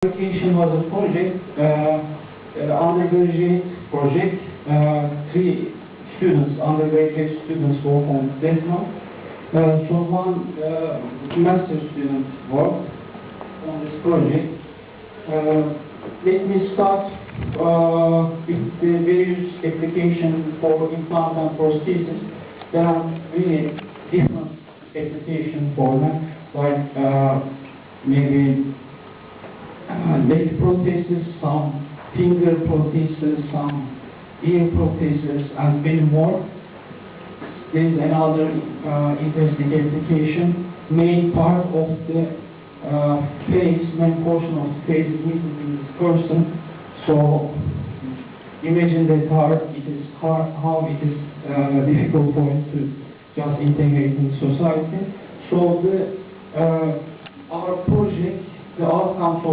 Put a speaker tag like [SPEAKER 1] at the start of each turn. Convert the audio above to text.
[SPEAKER 1] Application was a project, undergraduate project. Three students, undergraduate students, work on that one. So one master student worked on this project. Let me start with the various applications for implant and prosthesis. There are really different application for them, like maybe leg prosthesis, some finger prosthesis, some ear prosthesis, and many more. There is another interesting application. Main part of the face, main portion of the face is missing in this person. So imagine that how it is difficult for it to just integrate in society. So our project, the outcome for